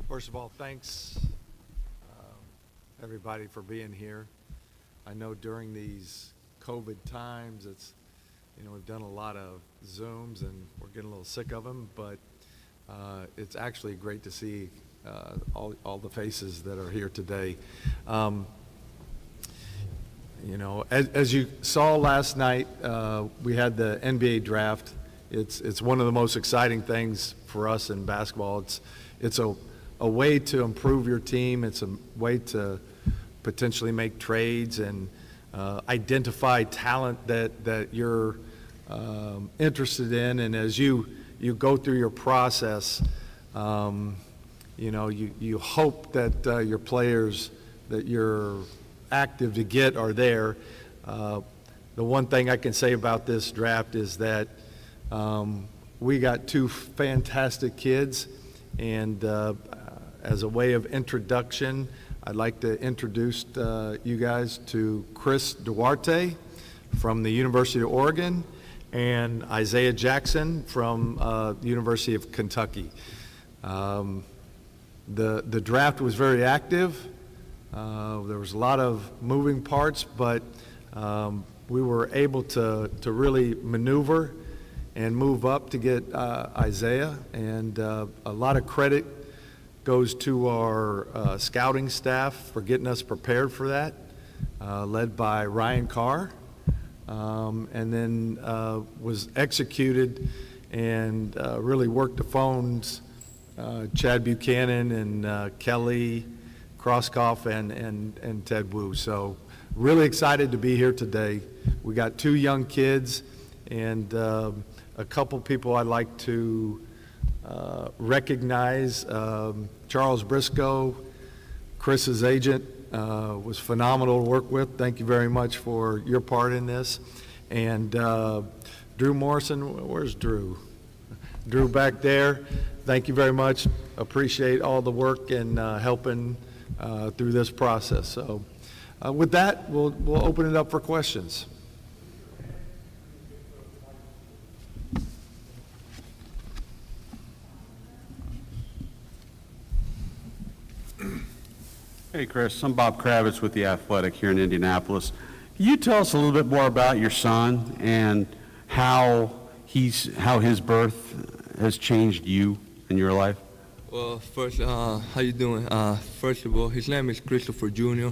First of all, thanks everybody for being here. I know during these COVID times, we've done a lot of Zooms and we're getting a little sick of them, but it's actually great to see all the faces that are here today. As you saw last night, we had the NBA draft. It's one of the most exciting things for us in basketball. It's a way to improve your team. It's a way to potentially make trades and identify talent that you're interested in. And as you go through your process, you hope that your players that you're active to get are there. The one thing I can say about this draft is that we got two fantastic kids, and as a way of introduction, I'd like to introduce you guys to Chris Duarte from the University of Oregon and Isaiah Jackson from the University of Kentucky. The draft was very active. There was a lot of moving parts, but we were able to really maneuver and move up to get Isaiah, and a lot of credit goes to our scouting staff for getting us prepared for that, led by Ryan Carr, and then was executed and really worked the phones, Chad Buchanan and Kelly Crosskoff and Ted Wu. So really excited to be here today. We got two young kids and a couple people I'd like to recognize. Charles Briscoe, Chris's agent, was phenomenal to work with. Thank you very much for your part in this. And Drew Morrison, where's Drew? Drew back there. Thank you very much. Appreciate all the work and helping through this process. So with that, we'll open it up for questions. Hey Chris, I'm Bob Kravitz with The Athletic here in Indianapolis. Can you tell us a little bit more about your son and how his birth has changed you in your life? Well, first, how you doing? First of all, his name is Christopher Jr.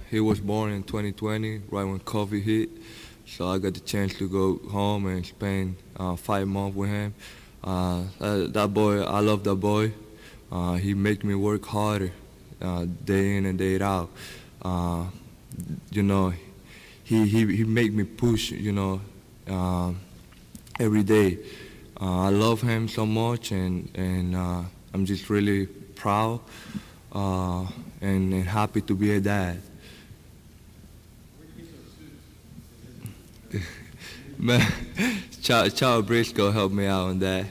He was born in 2020, right when COVID hit. So I got the chance to go home and spend 5 months with him. That boy, I love that boy. He makes me work harder, day in and day out. He make me push, every day. I love him so much, and I'm just really proud and happy to be a dad. Man, Charles Briscoe helped me out on that.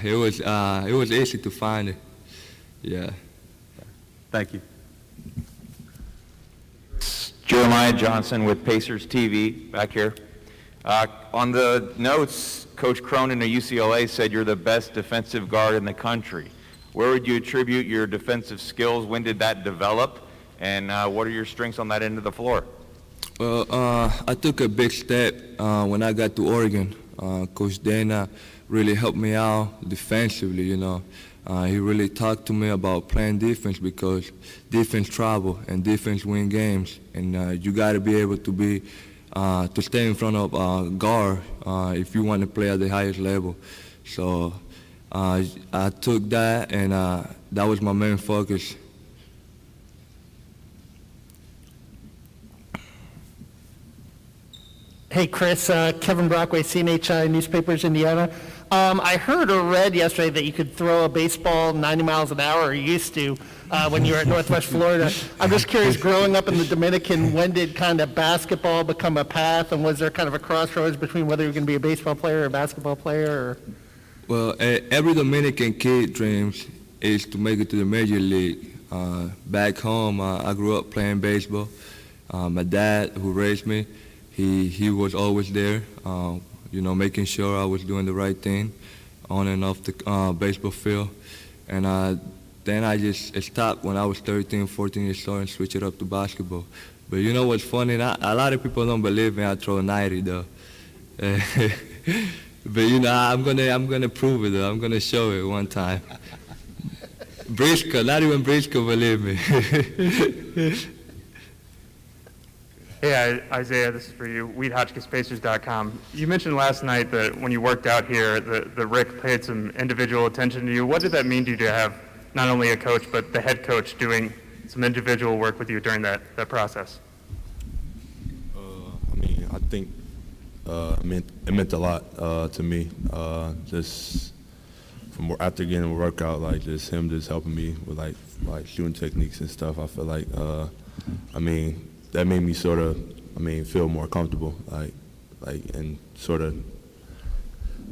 It was easy to find it. Yeah. Thank you. Jeremiah Johnson with Pacers TV back here. On the notes, Coach Cronin of UCLA said you're the best defensive guard in the country. Where would you attribute your defensive skills? When did that develop? And what are your strengths on that end of the floor? Well, I took a big step when I got to Oregon. Coach Dana really helped me out defensively, He really talked to me about playing defense because defense travel and defense win games. And you got to be able to stay in front of guard if you want to play at the highest level. So I took that, and that was my main focus. Hey, Chris, Kevin Brockway, CNH Newspapers, Indiana. I heard or read yesterday that you could throw a baseball 90 miles an hour, or you used to, when you were at Northwest Florida. I'm just curious, growing up in the Dominican, when did kind of basketball become a path, and was there kind of a crossroads between whether you're going to be a baseball player or a basketball player? Or? Well, every Dominican kid dreams is to make it to the major league. Back home, I grew up playing baseball. My dad, who raised me, he was always there, making sure I was doing the right thing on and off the baseball field. And then I just stopped when I was 13, 14 years old and switched it up to basketball. But you know what's funny? A lot of people don't believe me. I throw 90 though. But you know, I'm gonna prove it though. I'm gonna show it one time. Briscoe, not even Briscoe believe me. Hey, Isaiah, this is for you. WheatHotchkissPacers.com. You mentioned last night that when you worked out here, the Rick paid some individual attention to you. What did that mean to you to have not only a coach, but the head coach doing some individual work with you during that process? I mean, I think it meant a lot to me. Just from after getting a workout, like just him just helping me with like shooting techniques and stuff. I feel like, I mean, that made me sort of, feel more comfortable, like, and sort of,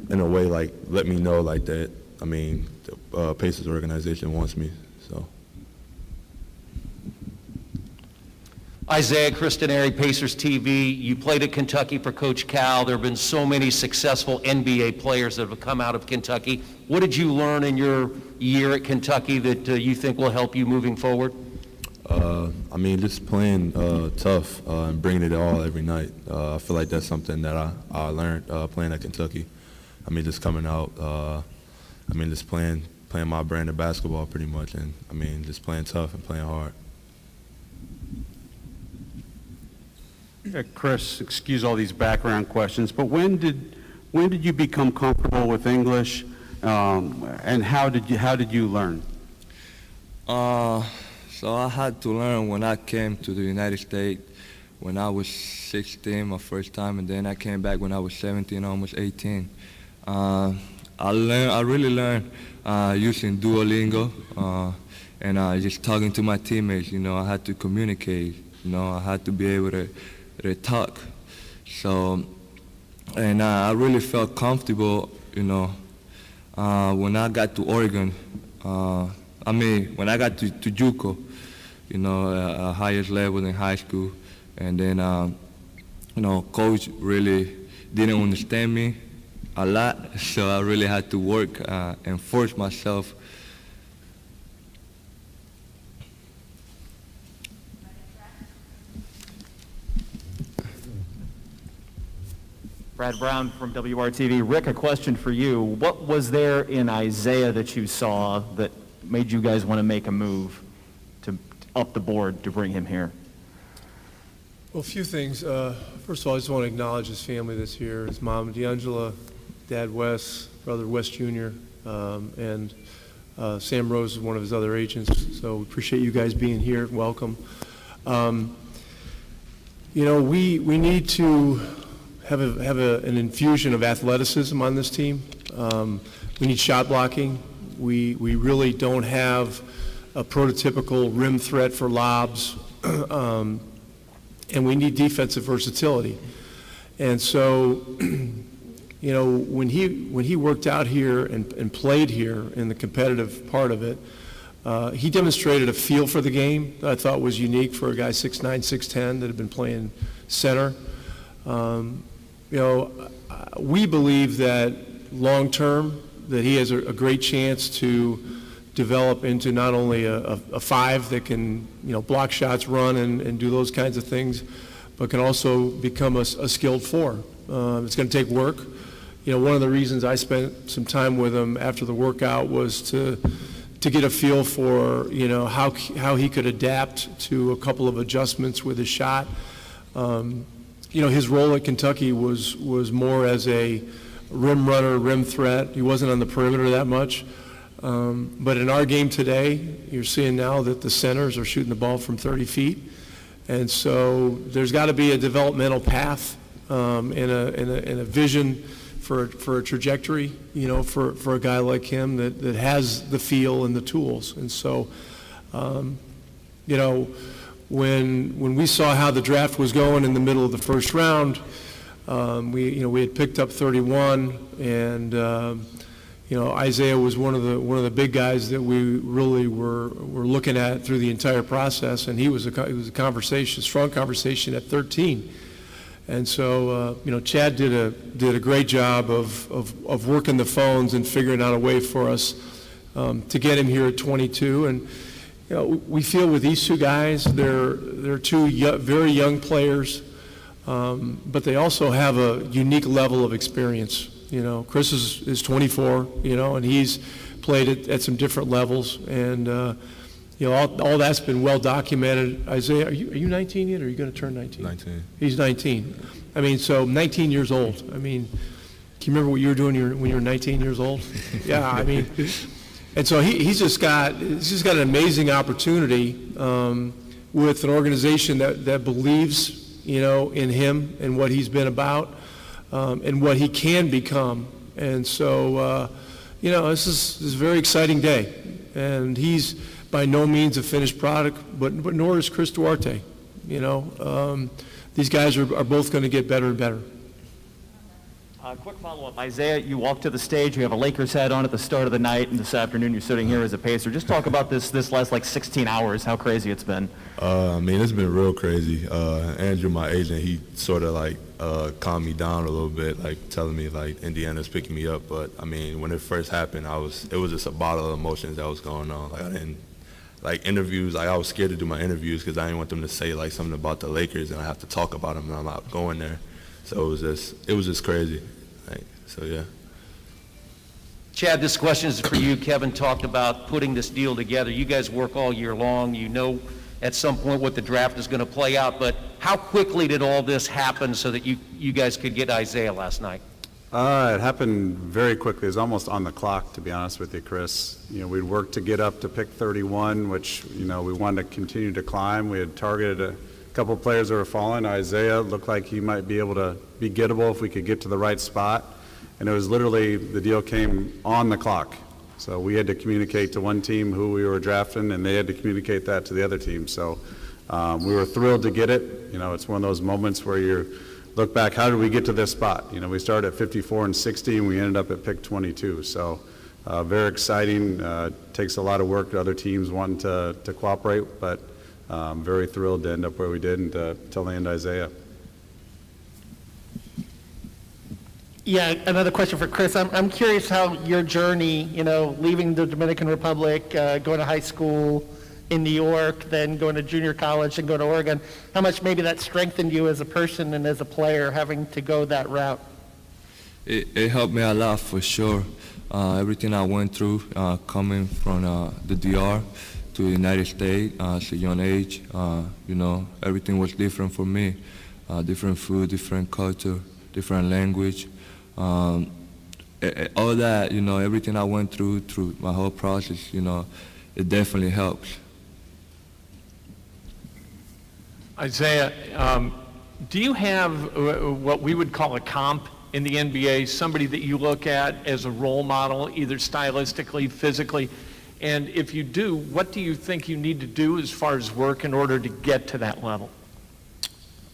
in a way, like, let me know, like, that, the Pacers organization wants me, so. Isaiah Cristaneri, Pacers TV. You played at Kentucky for Coach Cal. There have been so many successful NBA players that have come out of Kentucky. What did you learn in your year at Kentucky that you think will help you moving forward? Just playing tough and bringing it all every night. I feel like that's something that I learned playing at Kentucky. Just coming out, just playing my brand of basketball pretty much, and just playing tough and playing hard. Chris, excuse all these background questions, but when did you become comfortable with English, and how did you learn? So I had to learn when I came to the United States when I was 16, my first time, and then I came back when I was 17, almost 18. I really learned using Duolingo and just talking to my teammates. You know, I had to communicate. You know, I had to be able to talk. So, and I really felt comfortable. You know, when I got to Oregon. When I got to JUCO, you know, highest level in high school, and then, coach really didn't understand me a lot, so I really had to work and force myself. Brad Brown from WRTV. Rick, a question for you. What was there in Isaiah that you saw that made you guys want to make a move to up the board to bring him here? Well, a few things. First of all, I just want to acknowledge his family that's here. His mom, D'Angela, dad, Wes, brother, Wes Jr., and Sam Rose is one of his other agents. So we appreciate you guys being here. Welcome. We need to have an infusion of athleticism on this team. We need shot blocking. We really don't have a prototypical rim threat for lobs, and we need defensive versatility. And so, when he worked out here and played here in the competitive part of it, he demonstrated a feel for the game that I thought was unique for a guy 6'9", 6'10", that had been playing center. We believe that long term, that he has a great chance to develop into not only a five that can, block shots, run, and do those kinds of things, but can also become a skilled four. It's going to take work. One of the reasons I spent some time with him after the workout was to get a feel for, how he could adapt to a couple of adjustments with his shot. His role at Kentucky was more as a rim runner, rim threat. He wasn't on the perimeter that much. But in our game today, you're seeing now that the centers are shooting the ball from 30 feet. And so there's got to be a developmental path and a vision for a trajectory, for a guy like him that has the feel and the tools. And so, when we saw how the draft was going in the middle of the first round, we had picked up 31, and Isaiah was one of the big guys that we really were looking at through the entire process, and it was a strong conversation at 13. And so Chad did a great job of working the phones and figuring out a way for us to get him here at 22. And you know, we feel with these two guys, they're two very young players, but they also have a unique level of experience. You know, Chris is 24, you know, and he's played at some different levels, and you know, all that's been well documented. Isaiah, are you 19 yet, or are you going to turn 19? 19. He's 19. I mean, so 19 years old. I mean, can you remember what you were doing when you were 19 years old? Yeah, I mean, and so he's just got an amazing opportunity with an organization that believes, you know, in him and what he's been about and what he can become. And so, you know, this is a very exciting day, and he's by no means a finished product, but nor is Chris Duarte. You know, these guys are both going to get better and better. Quick follow-up. Isaiah, you walked to the stage. You have a Lakers hat on at the start of the night, and this afternoon you're sitting here as a Pacer. Just talk about this last like 16 hours, how crazy it's been. I mean, it's been real crazy. Andrew, my agent, he sort of like calmed me down a little bit, like telling me like Indiana's picking me up. But I mean, when it first happened, it was just a bottle of emotions that was going on. Like I didn't like interviews. Like I was scared to do my interviews because I didn't want them to say like something about the Lakers and I have to talk about them and I'm not going there. So it was just crazy. Like, so yeah. Chad, this question is for you. Kevin talked about putting this deal together. You guys work all year long. You know at some point what the draft is going to play out, but how quickly did all this happen so that you guys could get Isaiah last night? It happened very quickly. It was almost on the clock, to be honest with you, Chris. You know, we'd worked to get up to pick 31, which, you know, we wanted to continue to climb. We had targeted a couple of players that were falling. Isaiah looked like he might be able to be gettable if we could get to the right spot. And it was literally, the deal came on the clock. So we had to communicate to one team who we were drafting, and they had to communicate that to the other team. So we were thrilled to get it. You know, it's one of those moments where you look back, how did we get to this spot? You know, we started at 54 and 60, and we ended up at pick 22. So very exciting. Takes a lot of work. Other teams wanting to cooperate, but very thrilled to end up where we did and to land Isaiah. Yeah, another question for Chris. I'm curious how your journey, you know, leaving the Dominican Republic, going to high school in New York, then going to junior college and going to Oregon, how much maybe that strengthened you as a person and as a player having to go that route? It helped me a lot for sure. Everything I went through coming from the DR to the United States at a young age, you know, everything was different for me. Different food, different culture, different language. All that, you know, everything I went through my whole process, you know, it definitely helps. Isaiah, do you have what we would call a comp in the NBA, somebody that you look at as a role model, either stylistically, physically? And if you do, what do you think you need to do as far as work in order to get to that level?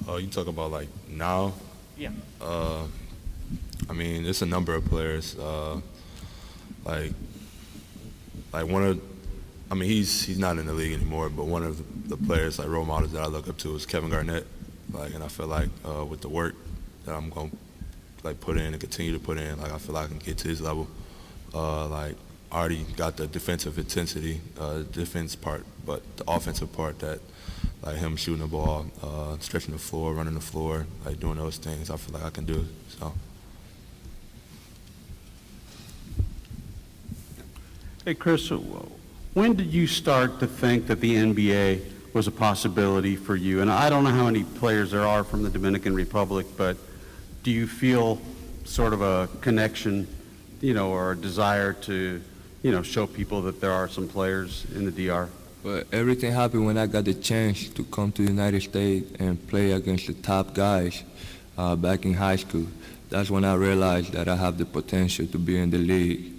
Oh, you talk about like now? Yeah. I mean, it's a number of players. Like one of, I mean, he's not in the league anymore, but one of the players, like role models that I look up to is Kevin Garnett. Like, and I feel like with the work that I'm going to like put in and continue to put in, like I feel like I can get to his level. Like I already got the defensive intensity, defense part, but the offensive part that, like him shooting the ball, stretching the floor, running the floor, like doing those things, I feel like I can do. So. Hey, Chris, when did you start to think that the NBA was a possibility for you? And I don't know how many players there are from the Dominican Republic, but do you feel sort of a connection, you know, or a desire to, you know, show people that there are some players in the DR? But everything happened when I got the chance to come to the United States and play against the top guys back in high school. That's when I realized that I have the potential to be in the league.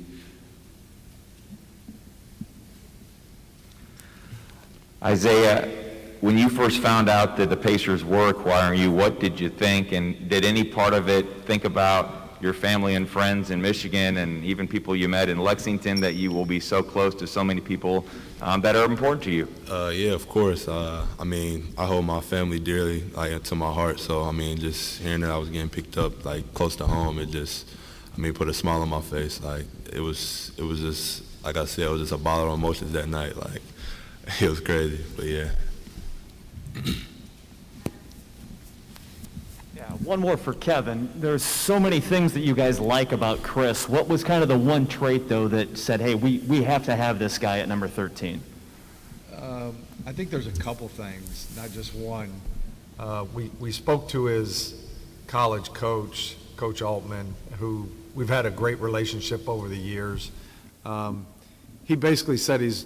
Isaiah, when you first found out that the Pacers were acquiring you, what did you think? And did any part of it think about your family and friends in Michigan and even people you met in Lexington, that you will be so close to so many people that are important to you? Yeah, of course. I mean, I hold my family dearly, like, to my heart. So, I mean, just hearing that I was getting picked up, like, close to home, it just, I mean, put a smile on my face. Like, it was just like I said, it was just a bottle of emotions that night. Like, it was crazy, but yeah. Yeah, one more for Kevin. There's so many things that you guys like about Chris. What was kind of the one trait, though, that said, hey, we have to have this guy at number 13? I think there's a couple things, not just one. We spoke to his college coach, Coach Altman, who we've had a great relationship over the years. He basically said he's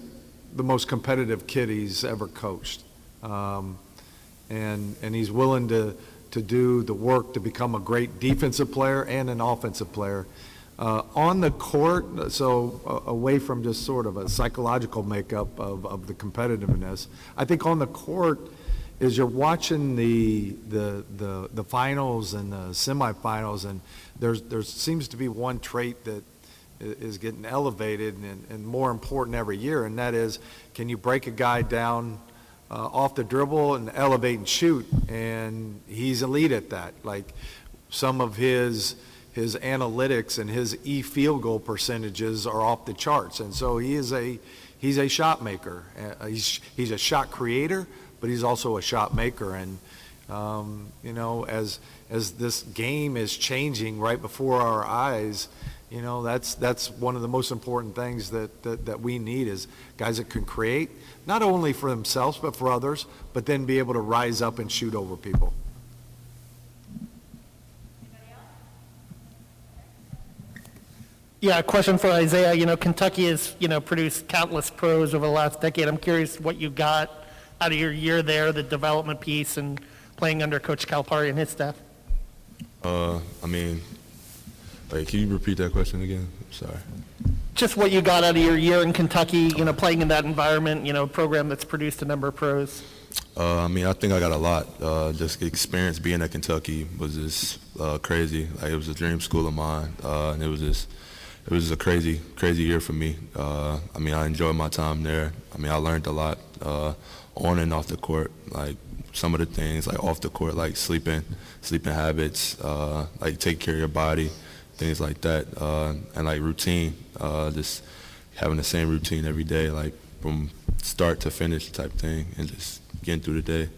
the most competitive kid he's ever coached. And he's willing to do the work to become a great defensive player and an offensive player. On the court, so away from just sort of a psychological makeup of the competitiveness, I think on the court, as you're watching the finals and the semifinals, and there seems to be one trait that is getting elevated and more important every year, and that is, can you break a guy down off the dribble and elevate and shoot? And he's elite at that. Like, some of his analytics and his field goal percentages are off the charts, and so he's a shot maker. He's a shot creator, but he's also a shot maker. And you know, as this game is changing right before our eyes, you know, that's one of the most important things that we need, is guys that can create, not only for themselves but for others, but then be able to rise up and shoot over people. Yeah, a question for Isaiah. You know, Kentucky has, produced countless pros over the last decade. I'm curious what you got out of your year there, the development piece, and playing under Coach Calipari and his staff. I mean, wait, can you repeat that question again? I'm sorry. Just what you got out of your year in Kentucky, playing in that environment, a program that's produced a number of pros. I mean, I think I got a lot. Just the experience being at Kentucky was just crazy. Like, it was a dream school of mine, and it was a crazy year for me. I mean, I enjoyed my time there. I mean, I learned a lot on and off the court. Like, some of the things, like off the court, like sleeping habits, like take care of your body, things like that, and like routine, just having the same routine every day, like from start to finish type thing, and just getting through the day.